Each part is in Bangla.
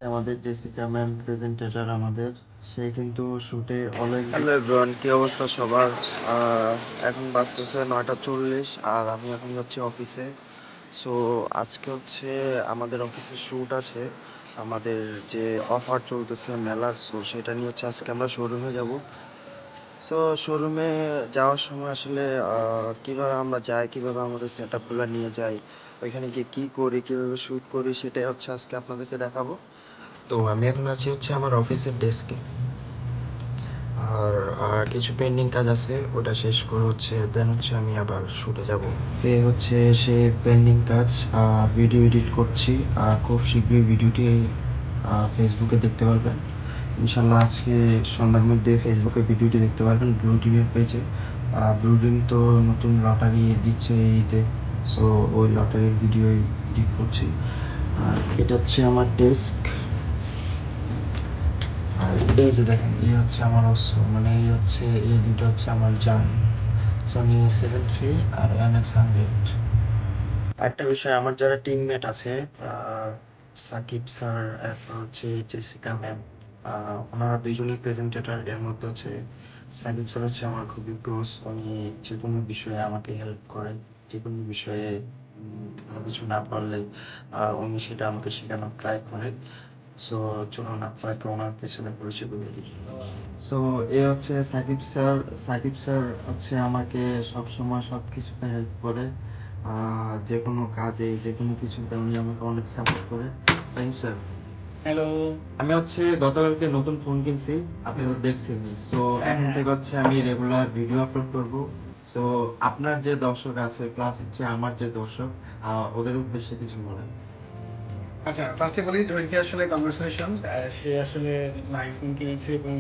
আমাদের জেসিকা ম্যাম প্রেজেন্টেটর আমাদের সে কিন্তু শুটে অলরেডি। হ্যালো এভরিওয়ান, কি অবস্থা সবার? এখন বাজতেছে 9:40 আর আমি এখন যাচ্ছি অফিসে। সো আজকে হচ্ছে আমাদের অফিসে শ্যুট আছে, আমাদের যে অফার চলতেছে মেলার, সো সেটা নিয়ে হচ্ছে আজকে আমরা শোরুমে যাব। সো শোরুমে যাওয়ার সময় আসলে কীভাবে আমরা যাই, কীভাবে আমাদের সেট আপগুলো নিয়ে যাই, ওইখানে গিয়ে কী করি, কীভাবে শ্যুট করি, সেটাই হচ্ছে আজকে আপনাদেরকে দেখাবো। তো আমি এখন আছি হচ্ছে আমার অফিসের ডেস্কে, আর কিছু পেন্ডিং কাজ আছে, ওটা শেষ করে হচ্ছে দেন হচ্ছে আমি আবার শুটে যাব। এ হচ্ছে সে পেন্ডিং কাজ, ভিডিও এডিট করছি। খুব শীঘ্রই ভিডিওটি ফেসবুকে দেখতে পারবেন ইনশাল্লাহ। আজকে সন্ধ্যার মধ্যে ফেসবুকে ভিডিওটি দেখতে পারবেন ব্লু টিমের পেজে। ব্লু টিম তো নতুন লটারি দিচ্ছে এই ঈদে, সো ওই লটারির ভিডিও এডিট করছি। আর এটা হচ্ছে আমার ডেস্ক। আর এই যে দেখেন, এই হচ্ছে আমার অস্ত্র, মানে এই দুটো হচ্ছে আমার জান, সনি A7 III আর MX100। একটা বিষয়, আমার যারা টিমমেট আছে, সাকিব স্যার, এরপর হচ্ছে জেসিকা ম্যাম, ওনারা দুইজনই প্রেজেন্টেটর। এর মধ্যে হচ্ছে সাকিব স্যার হচ্ছে আমার খুবই ক্লোজ, উনি যে কোনো বিষয়ে আমাকে হেল্প করে, যে কোনো বিষয়ে কোনো কিছু না পারলে উনি সেটা আমাকে শেখানোর ট্রাই করে। সো চলুন আপনাকে ওনাদের সাথে পরিচয় করে দিই। সো এ হচ্ছে সাকিব স্যার। সাকিব স্যার হচ্ছে আমাকে সবসময় সব কিছুতে হেল্প করে, যে কোনো কাজে, যে কোনো কিছুতে উনি আমাকে অনেক সাপোর্ট করে। Sakib sir, hello. আমি হচ্ছে গতকালকে নতুন ফোন কিনছি, আপনি তো দেখছেনই। সো এখন থেকে হচ্ছে আমি রেগুলার ভিডিও আপলোড করব। সো আপনার যে দর্শক আছে প্লাস হচ্ছে আমার যে দর্শক, ওদের উদ্দেশ্যে কিছু বলেন। আচ্ছা, ফার্স্টে বলি জয়কে আসলে কংগ্রেচুলেশন। সে আসলে নতুন আইফোন কিনেছে এবং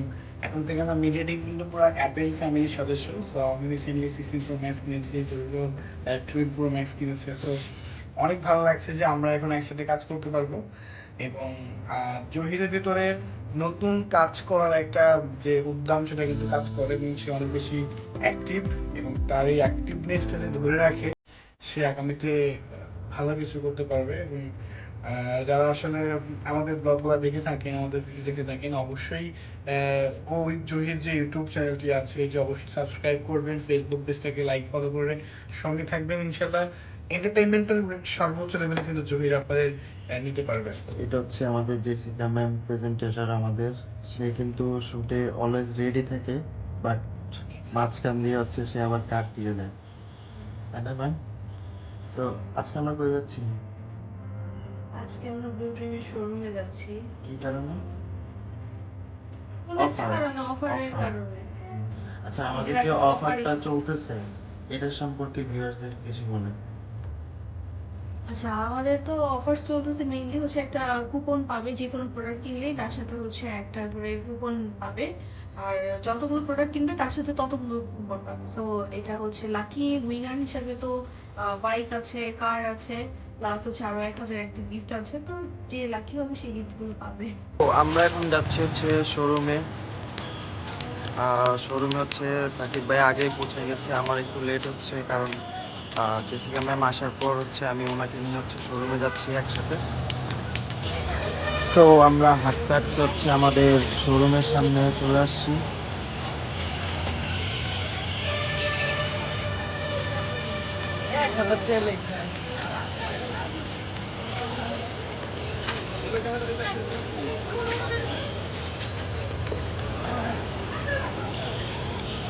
এখন থেকে আমরা মিডিয়া টিম কিন্তু পুরো অ্যাপেল ফ্যামিলির সদস্য। সো আমি রিসেন্টলি 16 প্রো ম্যাক্স কিনেছি, জয়ও 12 প্রো ম্যাক্স কিনেছে। সো অনেক ভালো লাগছে যে আমরা এখন একসাথে কাজ করতে পারবো এবং জহিরের ভিতরে নতুন কাজ করার একটা যে উদ্যম সেটা কিন্তু কাজ করে এবং সে অনেক বেশি অ্যাক্টিভ এবং তার এই অ্যাক্টিভনেসটা যদি ধরে রাখে সে আগামীতে ভালো কিছু করতে পারবে। এবং যারা আসলে আমাদের ব্লগগুলো দেখে থাকেন, আমাদের ভিডিও দেখে থাকেন, অবশ্যই গো উইথ জহির যে ইউটিউব চ্যানেলটি আছে যে অবশ্যই সাবস্ক্রাইব করবেন, ফেসবুক পেজটাকে লাইক ফলো করে সঙ্গে থাকবেন। ইনশাল্লাহ এন্টারটেইনমেন্টের সর্বোচ্চ লেভেলে কিন্তু জহির আপনাদের নিতে পারবে। এটা হচ্ছে আমাদের জেসিকা ম্যাম প্রেজেন্টেটর আমাদের, সে কিন্তু শুটে অলওয়েজ রেডি থাকে, বাট মাঝখান দিয়ে হচ্ছে সে আবার কাট দিয়ে দেয়, তাই না ম্যাম? সো আজকে আমরা কই যাচ্ছি? আজকে আমরা ব্লু ড্রিমের শোরুমে যাচ্ছি। কি কারণে? কোনো একটা অফার। কারণে, অফারের অফার। কারণে। আচ্ছা, ঈদের আমাদের যে আগে তো অফারই। অফারটা চলতেছে এটা সম্পর্কে ভিউয়ার্সদের কিছু বলেন। আচ্ছা, আমাদের তো অফার চলতেছে, মেইনলি হচ্ছে একটা কুপন পাবে, যে কোনো প্রোডাক্ট কিনলেই তার সাথে হচ্ছে একটা করে কুপন পাবে। আর যতগুলো প্রোডাক্ট কিনবে তার সাথে ততগুলো কুপন পাবে। সো এটা হচ্ছে লাকি উইনার হিসাবে তো বাইক আছে, কার আছে, প্লাস হচ্ছে আরো 1,000 একটা গিফট আছে। তো যে লাকি হবে সেই গিফটগুলো পাবে। তো আমরা এখন যাচ্ছি হচ্ছে শোরুমে। শোরুমে হচ্ছে সাকিব ভাই আগেই পৌঁছে গেছে, আমার একটু লেট হচ্ছে কারণ জেসিকা ম্যাম আসার পর হচ্ছে আমি ওনাকে নিয়ে হচ্ছে শোরুমে যাচ্ছি একসাথে। সো আমরা হাঁটতে হাঁটতে হচ্ছে আমাদের শোরুমের সামনে চলে আসছি।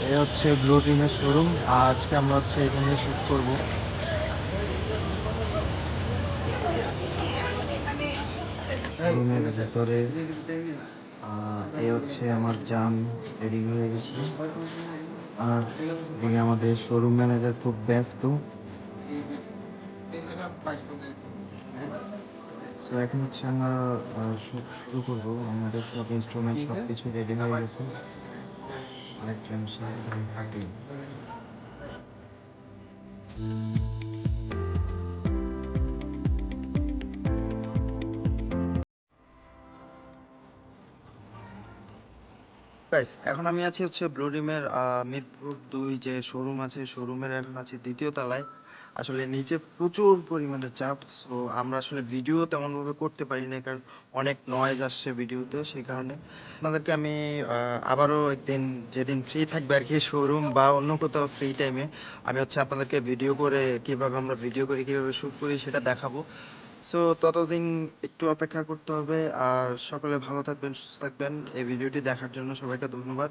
এই হচ্ছে ব্লু টিমের শোরুম, আজকে আমরা হচ্ছে এখানে শুট করব। শোরুমের ভেতরে এই হচ্ছে আমার জাম রেডি হয়ে গেছে, আর এদিকে আমাদের শোরুম ম্যানেজার খুব ব্যস্ত। সো এখন হচ্ছে আমরা শুট শুরু করবো, আমাদের সব ইনস্ট্রুমেন্ট সব কিছু রেডি হয়ে গেছে। আরেকজন সাহেব থাকে। গাইস, এখন আমি আছি হচ্ছে ব্লু রিমের মিরপুর 2 যে শোরুম আছে, শোরুমের এখন আছি দ্বিতীয় তলায়। আসলে নিচে প্রচুর পরিমাণে চাপ, সো আমরা আসলে ভিডিও তেমনভাবে করতে পারি না, কারণ অনেক নয়েজ আসছে ভিডিওতে। সেই কারণে আপনাদেরকে আমি আবারও একদিন, যেদিন ফ্রি থাকবে আর কি, শোরুম বা অন্য কোথাও ফ্রি টাইমে আমি হচ্ছে আপনাদেরকে ভিডিও করে কিভাবে আমরা ভিডিও করি, কিভাবে শ্যুট করি সেটা দেখাবো। সো ততদিন একটু অপেক্ষা করতে হবে। আর সকলে ভালো থাকবেন, সুস্থ থাকবেন। এই ভিডিওটি দেখার জন্য সবাইকে ধন্যবাদ।